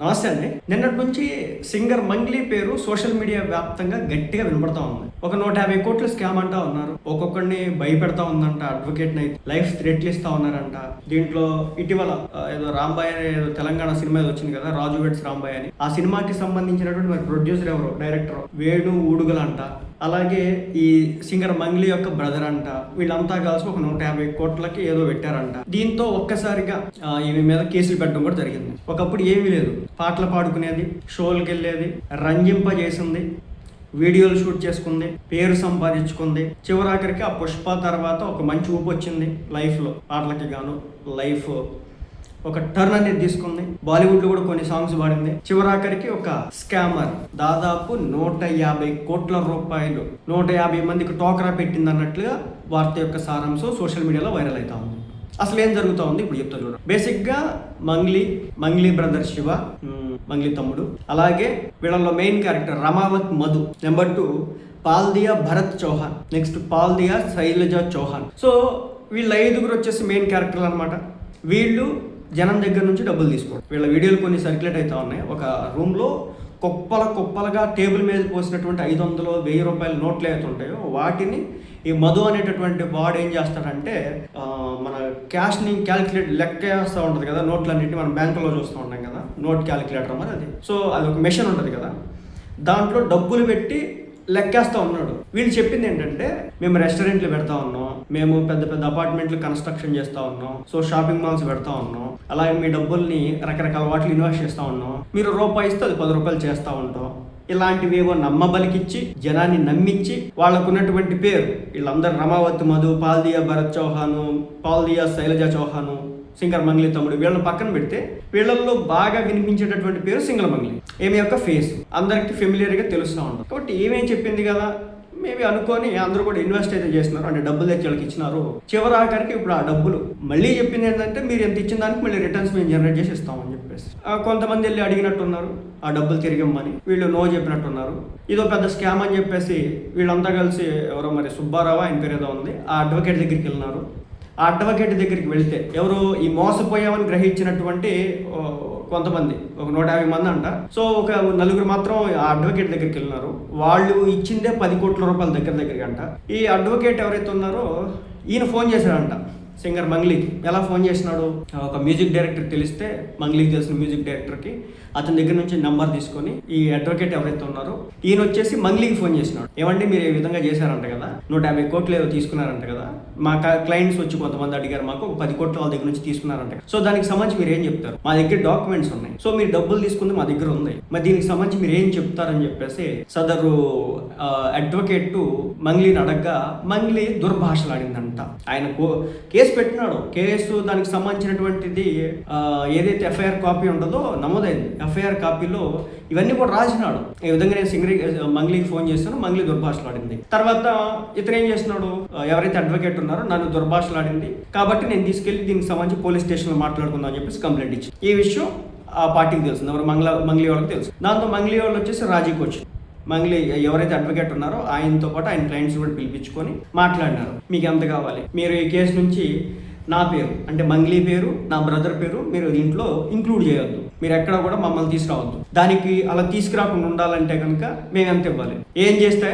నమస్తే అండి. నిన్నటి నుంచి సింగర్ మంగ్లీ పేరు సోషల్ మీడియా వ్యాప్తంగా గట్టిగా వినపడతా ఉంది. ఒక 150 కోట్లు స్కామ్ అంటా ఉన్నారు. ఒక్కొక్కడిని భయపెడతా ఉందంట. అడ్వకేట్ ని లైఫ్ థ్రెట్లు ఇస్తా ఉన్నారంట. దీంట్లో ఇటీవల ఏదో రాంబాయ్ అనే ఏదో తెలంగాణ సినిమా ఏదో వచ్చింది కదా, రాజు వెడ్స్ రాంబాయ్ అని. ఆ సినిమాకి సంబంధించినటువంటి మరి ప్రొడ్యూసర్ ఎవరు, డైరెక్టర్ వేణు ఊడుగల అంట. అలాగే ఈ సింగర్ మంగ్లీ యొక్క బ్రదర్ అంట. వీళ్ళంతా కలిసి ఒక 150 కోట్లకి ఏదో పెట్టారంట. దీంతో ఒక్కసారిగా ఈమె మీద కేసులు పెట్టడం కూడా జరిగింది. ఒకప్పుడు ఏమీ లేదు, పాటలు పాడుకునేది, షోలకు వెళ్ళేది, రంజింపజేసింది, వీడియోలు షూట్ చేసుకుంది, పేరు సంపాదించుకుంది. చివరాఖరికి ఆ పుష్ప తర్వాత ఒక మంచి ఊపు వచ్చింది లైఫ్లో. పాటలకి గాను లైఫ్ ఒక టర్న్ అనేది తీసుకుంది. బాలీవుడ్ లో కూడా కొన్ని సాంగ్స్ పాడింది. చివరాఖరికి ఒక స్కామర్ దాదాపు 150 కోట్ల రూపాయలు 150 మందికి టోకరా పెట్టింది అన్నట్లుగా వార్త యొక్క సారాంశం సోషల్ మీడియాలో వైరల్ అవుతా ఉంది. అసలు ఏం జరుగుతూ ఉంది ఇప్పుడు చెప్తా చూడండి. బేసిక్ గా మంగ్లీ బ్రదర్ శివ, మంగ్లీ తమ్ముడు, అలాగే వీళ్ళలో main character Ramavath Madhu, number 2 Paldiya Bharat Chauhan, next Paldiya Shailaja Chauhan. So వీళ్ళ 5గురు వచ్చేసి మెయిన్ క్యారెక్టర్లు అనమాట. వీళ్ళు జనం దగ్గర నుంచి డబ్బులు తీసుకోండి. వీళ్ళ వీడియోలు కొన్ని సర్క్యులేట్ అవుతా ఉన్నాయి. ఒక రూమ్లో కుప్పలుగా టేబుల్ మీద పోసినటువంటి 500, 1000 రూపాయల నోట్లు ఏవైతే ఉంటాయో వాటిని ఈ మధు అనేటటువంటి వాడు ఏం చేస్తాడంటే మన క్యాష్ని లెక్క వేస్తూ ఉంటుంది కదా, నోట్లన్నింటినీ మనం బ్యాంకులో చూస్తూ ఉంటాం కదా, నోట్ క్యాలిక్యులేటర్ మరి అది. సో అది ఒక మెషిన్ ఉంటుంది కదా, దాంట్లో డబ్బులు పెట్టి లెక్కేస్తూ ఉన్నాడు. వీళ్ళు చెప్పింది ఏంటంటే, మేము రెస్టారెంట్లు పెడతా ఉన్నాం, మేము పెద్ద పెద్ద అపార్ట్మెంట్లు కన్స్ట్రక్షన్ చేస్తూ ఉన్నాం, సో షాపింగ్ మాల్స్ పెడతా ఉన్నాం, అలాగే మీ డబ్బుల్ని రకరకాల వాటిని ఇన్వెస్ట్ చేస్తూ ఉన్నాం, మీరు రూపాయి ఇస్తే అది 10 రూపాయలు చేస్తూ ఉంటాం. ఇలాంటివేవో నమ్మబలికిచ్చి జనాన్ని నమ్మించి వాళ్ళకున్నటువంటి పేరు, వీళ్ళందరూ రమావత్ మధు, పాల్దియా భరత్ చౌహాను, పాల్దియా శైలజ చౌహాను, సింగర్ మంగ్లీ తమ్ముడు, వీళ్ళని పక్కన పెడితే వీళ్ళల్లో బాగా వినిపించేటటువంటి పేరు సింగర్ మంగ్లీ. ఏమి యొక్క ఫేస్ అందరికి ఫెమిలియర్గా తెలుస్తూ ఉంటుంది. కాబట్టి ఏమేం చెప్పింది కదా, మేబీ అనుకొని అందరూ కూడా ఇన్వెస్ట్ అయితే చేస్తున్నారు, అంటే డబ్బులు తెచ్చి వాళ్ళకి ఇచ్చినారు. చివరి ఆఖరికి ఇప్పుడు ఆ డబ్బులు మళ్ళీ చెప్పింది ఏంటంటే, మీరు ఎంత ఇచ్చిన దానికి మళ్ళీ రిటర్న్స్ మేము జనరేట్ చేసి ఇస్తామని చెప్పేసి. కొంతమంది వెళ్ళి అడిగినట్టున్నారు ఆ డబ్బులు తిరిగిమ్మని, వీళ్ళు నో చెప్పినట్టున్నారు. ఇదో పెద్ద స్కామ్ అని చెప్పేసి వీళ్ళంతా కలిసి ఎవరో మరి సుబ్బారావు ఆయన పేరు ఏదో ఉంది, ఆ అడ్వకేట్ దగ్గరికి వెళ్ళినారు. ఆ అడ్వకేట్ దగ్గరికి వెళ్తే ఎవరు ఈ మోసపోయామని గ్రహించినటువంటి కొంతమంది, ఒక 150 మంది అంట. సో ఒక 4 మాత్రం ఆ అడ్వకేట్ దగ్గరికి వెళ్ళినారు. వాళ్ళు ఇచ్చిందే 10 కోట్ల రూపాయల దగ్గరికి అంట. ఈ అడ్వకేట్ ఎవరైతే ఉన్నారో ఈయన ఫోన్ చేశాడంట సింగర్ మంగ్లీకి. ఎలా ఫోన్ చేసినాడు, ఒక మ్యూజిక్ డైరెక్టర్ తెలిస్తే, మంగ్లీకి తెలిసిన మ్యూజిక్ డైరెక్టర్కి అతని దగ్గర నుంచి నంబర్ తీసుకొని ఈ అడ్వకేట్ ఎవరైతే ఉన్నారో ఈయన వచ్చేసి మంగ్లీకి ఫోన్ చేసినాడు. ఏమంటే మీరు ఈ విధంగా చేశారంట కదా, 150 కోట్లు ఏదో తీసుకున్నారంట కదా, మా క్లయింట్స్ వచ్చి కొంతమంది అడిగారు, మాకు 10 కోట్లు వాళ్ళ దగ్గర నుంచి తీసుకున్నారంట. సో దానికి సంబంధించి మీరు ఏం చెప్తారు, మా దగ్గర డాక్యుమెంట్స్ ఉన్నాయి, సో మీరు డబ్బులు తీసుకుంది మా దగ్గర ఉంది, మరి దీనికి సంబంధించి మీరు ఏం చెప్తారని చెప్పేసి సదరు అడ్వకేట్ మంగ్లీని అడగ్గా మంగ్లీ దుర్భాషలాడిందంట. ఆయన కేసు పెట్టినాడు. కేసు దానికి సంబంధించినటువంటిది ఏదైతే ఎఫ్ఐఆర్ కాపీ ఉంటుందో నమోదైంది. ఎఫ్ఐఆర్ కాపీలో ఇవన్నీ కూడా రాసినాడు. ఈ విధంగా నేను మంగ్లీకి ఫోన్ చేస్తాను, మంగ్లీ దుర్భాషలాడింది. తర్వాత ఇతను ఏం చేస్తున్నాడు, ఎవరైతే అడ్వకేట్ ఉన్నారో నన్ను దుర్భాషలాడింది కాబట్టి నేను తీసుకెళ్లి దీనికి సంబంధించి పోలీస్ స్టేషన్లో మాట్లాడుకుందాం అని చెప్పేసి కంప్లైంట్ ఇచ్చి, ఈ విషయం ఆ పార్టీకి తెలుసు, ఎవరు మంగ్లీ వాళ్ళకి తెలుసు. దాంతో మంగ్లీ వాళ్ళు వచ్చేసి రాజీకి వచ్చి మంగ్లీ ఎవరైతే అడ్వకేట్ ఉన్నారో ఆయనతో పాటు ఆయన క్లయింట్స్ కూడా పిలిపించుకొని మాట్లాడినారు. మీకు ఎంత కావాలి, మీరు ఈ కేసు నుంచి నా పేరు అంటే మంగ్లీ పేరు, నా బ్రదర్ పేరు మీరు దీంట్లో ఇంక్లూడ్ చేయొద్దు, మీరు ఎక్కడ కూడా మమ్మల్ని తీసుకురావద్దు, దానికి అలా తీసుకురాకుండా ఉండాలంటే కనుక మేము ఎంత ఇవ్వాలి, ఏం చేస్తే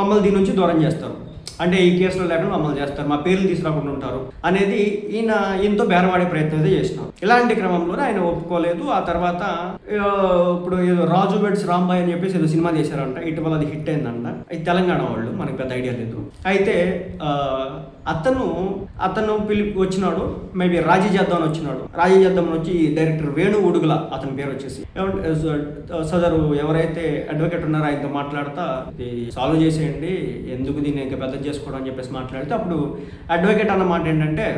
మమ్మల్ని దీని నుంచి దూరం చేస్తారు, అంటే ఈ కేసులో లేకుండా మమ్మల్ని చేస్తారు, మా పేర్లు తీసుకురాకుండా ఉంటారు అనేది ఈయనతో బేరవాడే ప్రయత్నం అయితే చేసినాం. ఇలాంటి క్రమంలోనే ఆయన ఒప్పుకోలేదు. ఆ తర్వాత ఇప్పుడు ఏదో రాజు వెడ్స్ రాంబాయ్ అని చెప్పేసి ఏదో సినిమా చేశారంట, ఇటీవల అది హిట్ అయిందంట. అది తెలంగాణ వాళ్ళు, మనకి పెద్ద ఐడియా లేదు. అయితే అతను వచ్చినాడు, మేబీ రాజీ చేద్దామని వచ్చినాడు. రాజీ చేద్దామని వచ్చి డైరెక్టర్ వేణు ఊడుగల అతని పేరు వచ్చేసి సదరు ఎవరైతే అడ్వకేట్ ఉన్నారో ఆయనతో మాట్లాడతా ఇది సాల్వ్ చేసేయండి, ఎందుకు దీన్ని ఇంకా పెద్ద చేసుకోవడం అని చెప్పేసి మాట్లాడితే అప్పుడు అడ్వకేట్ అన్న మాట ఏంటంటే,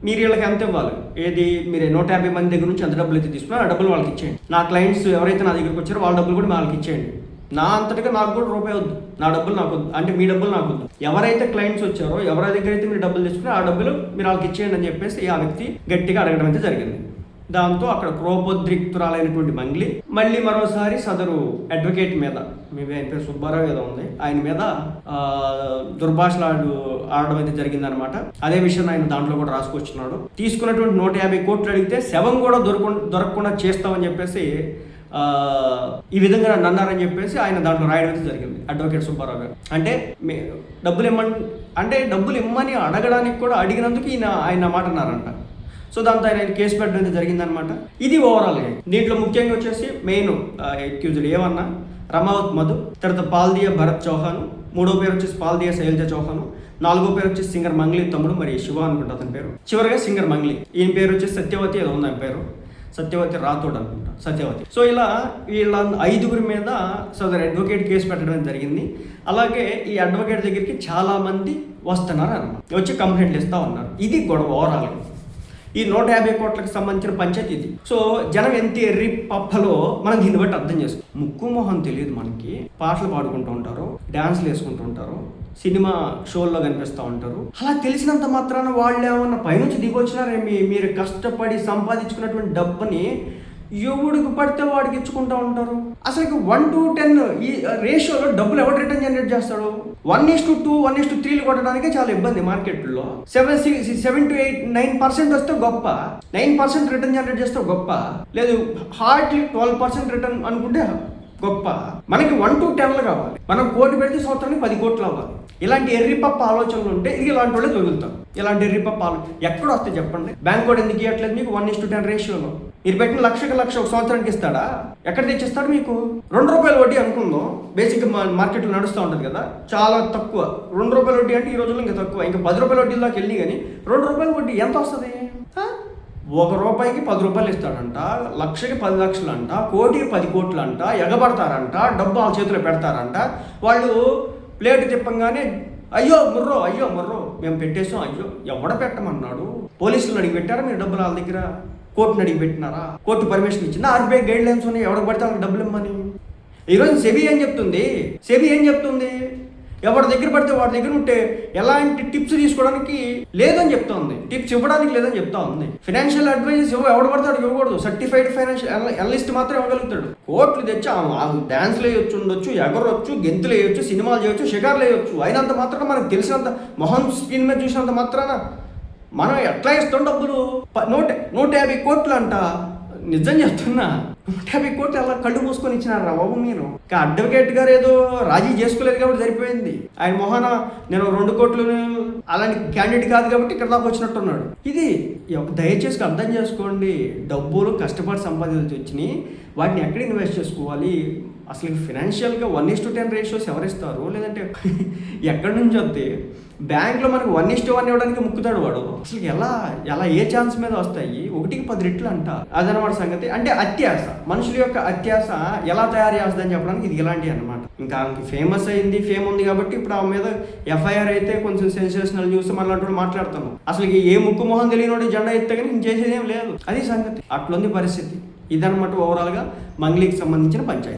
మీరు వీళ్ళకి ఎంత ఇవ్వాలి, ఏది మీరు 150 మంది దగ్గర నుంచి ఎంత డబ్బులు అయితే తీసుకున్నారో ఆ డబ్బులు వాళ్ళకి ఇచ్చేయండి, నా క్లయింట్స్ ఎవరైతే నా దగ్గరికి వచ్చారో వాళ్ళ డబ్బులు కూడా వాళ్ళకి ఇచ్చేయండి, నా అంతటిగా నాకు కూడా రూపాయి వద్దు, నా డబ్బులు నాకు వద్దు, అంటే మీ డబ్బులు నాకు వద్దు, ఎవరైతే క్లయింట్స్ వచ్చారో ఎవరి దగ్గర అయితే మీరు డబ్బులు తీసుకున్నారో ఆ డబ్బులు మీరు వాళ్ళకి ఇచ్చేయండి అని చెప్పేసి ఆ వ్యక్తి గట్టిగా అడగడం అయితే జరిగింది. దాంతో అక్కడ క్రోపోద్రిక్తురాలైనటువంటి మంగ్లీ మళ్ళీ మరోసారి సదరు అడ్వకేట్ మీద, మేబీ ఆయన పేరు సుబ్బారావు ఏదో ఉంది, ఆయన మీద దుర్భాషలాడు ఆడడం అయితే జరిగిందనమాట. అదే విషయం ఆయన దాంట్లో కూడా రాసుకొచ్చున్నాడు. తీసుకున్నటువంటి 150 కోట్లు అడిగితే శవం కూడా దొరకకుండా చేస్తామని చెప్పేసి ఈ విధంగా నన్ను అన్నారని చెప్పేసి ఆయన దాంట్లో రాయడం అయితే జరిగింది, అడ్వకేట్ సుబ్బారావు గారు. అంటే డబ్బులు ఇమ్మని అడగడానికి కూడా అడిగినందుకు ఆయన మాట అన్నారంట. సో దాంతో ఆయన కేసు పెట్టడం అయితే జరిగిందనమాట. ఇది ఓవరాల్గా. దీంట్లో ముఖ్యంగా వచ్చేసి మెయిన్ అక్యూజ్డ్ ఏమన్నా రమావత్ మధు, తర్వాత పాల్దియా భరత్ చౌహాన్, మూడో పేరు వచ్చేసి పాల్దియా శైలజ చౌహాన్, నాలుగో పేరు వచ్చేసి సింగర్ మంగ్లీ తమ్ముడు మరి శివ అనుకుంటా అతని పేరు, చివరిగా సింగర్ మంగ్లీ. ఈయన పేరు వచ్చేసి సత్యవతి ఏదో ఉంది, ఆయన పేరు సత్యవతి రాథోడ్ అనుకుంటా, సత్యవతి. సో ఇలా వీళ్ళ 5గురి మీద సదర్ అడ్వకేట్ కేసు పెట్టడం జరిగింది. అలాగే ఈ అడ్వకేట్ దగ్గరికి చాలా మంది వస్తున్నారు అన్నమాట, వచ్చి కంప్లైంట్లు ఇస్తూ ఉన్నారు. ఇది గొడవ ఓవరాల్గా. ఈ 150 కోట్లకు సంబంధించిన పంచాయతీ ఇది. సో జనం ఎంత ఎర్రి పప్పలో మనం దీన్ని బట్టి అర్థం చేసుకో. ముక్కు మొహం తెలియదు మనకి, పాటలు పాడుకుంటూ ఉంటారు, డ్యాన్స్లు వేసుకుంటూ ఉంటారు, సినిమా షోల్లో కనిపిస్తూ ఉంటారు. అలా తెలిసినంత మాత్రాన వాళ్ళు ఏమన్నా పైనుంచి దిగొచ్చినారే, మీరు కష్టపడి సంపాదించుకున్నటువంటి డబ్బుని ఎవడికి పడితే వాడికి ఇచ్చుకుంటూ ఉంటారు. అసలు 1 to 10 ఈ రేషియోలో డబ్బులు ఎవరు రిటర్న్ జనరేట్ చేస్తాడు? 1:2, 1:3 కొట్టడానికే చాలా ఇబ్బంది మార్కెట్లో. 7 to 8, 9% వస్తే గొప్ప, 9% రిటర్న్ జనరేట్ చేస్తే గొప్ప, లేదు హార్డ్లీ 12% రిటర్న్ అనుకుంటే గొప్ప. మనకి 1 to 10 కావాలి. మనం కోటి పెడితే సంవత్సరానికి 10 కోట్లు అవ్వాలి. ఇలాంటి ఎర్రిపప్ప ఆలోచనలు ఉంటే ఇది ఇలాంటి వాళ్ళే తొలుగుతాం. ఇలాంటి ఎర్రిపప్ప ఎక్కడ వస్తాయి చెప్పండి? బ్యాంక్ కూడా ఎందుకు ఇవ్వట్లేదు మీకు 1:10 రేషియోలో? మీరు పెట్టిన లక్ష ఒక సంవత్సరానికి ఇస్తాడా? ఎక్కడ తెచ్చిస్తాడు మీకు? ₹2 వడ్డీ అనుకుందాం. బేసిక్గా మార్కెట్లో నడుస్తూ ఉంటుంది కదా, చాలా తక్కువ. ₹2 వడ్డీ అంటే ఈ రోజుల్లో ఇంకా తక్కువ. ఇంకా ₹10 వడ్డీ దాకా వెళ్ళి కానీ ₹2 వడ్డీ ఎంత వస్తుంది? ₹1కి ₹10 ఇస్తాడంట, లక్షకి 10 లక్షలు అంట, కోటికి 10 కోట్లు అంట, ఎగబడతారంట, డబ్బు వాళ్ళ చేతిలో పెడతారంట. వాళ్ళు ప్లేట్ తిప్పంగానే అయ్యో ముర్రో మేము పెట్టేసాం, అయ్యో ఎవడ పెట్టమన్నాడు? పోలీసులు అడిగి పెట్టారా మీరు డబ్బులు వాళ్ళ దగ్గర? కోర్టుని అడిగి పెట్టినారా? కోర్టు పర్మిషన్ ఇచ్చిందా? RBI గైడ్ లైన్స్ ఉన్నాయి, ఎవరికి పడితే వాళ్ళకి డబ్బులు ఇమ్మని. ఈరోజు సెబీ ఏం చెప్తుంది? ఎవరి దగ్గర పడితే వాడి దగ్గర ఉంటే ఎలాంటి టిప్స్ తీసుకోవడానికి లేదని చెప్తా ఉంది, టిప్స్ ఇవ్వడానికి లేదని చెప్తా ఉంది. ఫైనాన్షియల్ అడ్వైజెస్ ఎవడు పడతాడు ఇవ్వకూడదు, సర్టిఫైడ్ ఫైనాన్షియల్ అనలిస్ట్ మాత్రం ఇవ్వగలుగుతాడు. కోట్లు తెచ్చి డాన్స్లు వేయొచ్చు, ఉండొచ్చు, ఎగరొచ్చు, గెంతులు వేయొచ్చు, సినిమాలు చేయొచ్చు, షికార్లు వేయొచ్చు. అయినంత మాత్రాన మనకు తెలిసినంత మొహం స్క్రీన్ మీద చూసినంత మాత్రాన మనం ఎట్లా ఇస్తాం డబ్బులు? 150 కోట్లు అంట. నిజం చెప్తున్నా, 150 కోట్లు అలా కళ్ళు మూసుకొని ఇచ్చినారా బాబు మీరు? అడ్వకేట్ గారు ఏదో రాజీ చేసుకోలేదు కాబట్టి సరిపోయింది. ఆయన మొహన నేను 2 కోట్లు అలాంటి క్యాండిడేట్ కాదు కాబట్టి ఇక్కడ దాకా వచ్చినట్టున్నాడు. ఇది దయచేసి అర్థం చేసుకోండి. డబ్బులు కష్టపడి సంపాదించి వచ్చినాయి, వాటిని ఎక్కడ ఇన్వెస్ట్ చేసుకోవాలి? అసలు ఫినాన్షియల్గా 1:10 రేషియోస్ ఎవరిస్తారు? లేదంటే ఎక్కడి నుంచి వస్తే బ్యాంక్లో మనకు 1:1 ఇవ్వడానికి ముక్కుతాడు వాడు. అసలు ఎలా ఏ ఛాన్స్ మీద వస్తాయి? 1కి 10 రెట్లు అంట. అదనమాట సంగతి. అంటే అత్యాశ, మనుషుల యొక్క అత్యాశ ఎలా తయారు చేస్తుందని చెప్పడానికి ఇది ఇలాంటివి అనమాట. ఇంకా ఫేమస్ అయింది, ఫేమ్ ఉంది కాబట్టి ఇప్పుడు ఆమె మీద FIR అయితే కొంచెం సెన్సేషనల్ న్యూస్ మనలాంటి మాట్లాడుతాము. అసలు ఏ ముక్కు మొహం తెలియనోడి జెండా ఎత్తే కానీ చేసేది ఏం లేదు. అది సంగతి. అట్లుంది పరిస్థితి. ఇదనమాట ఓవరాల్గా మంగ్లీకి సంబంధించిన పంచాయతీ.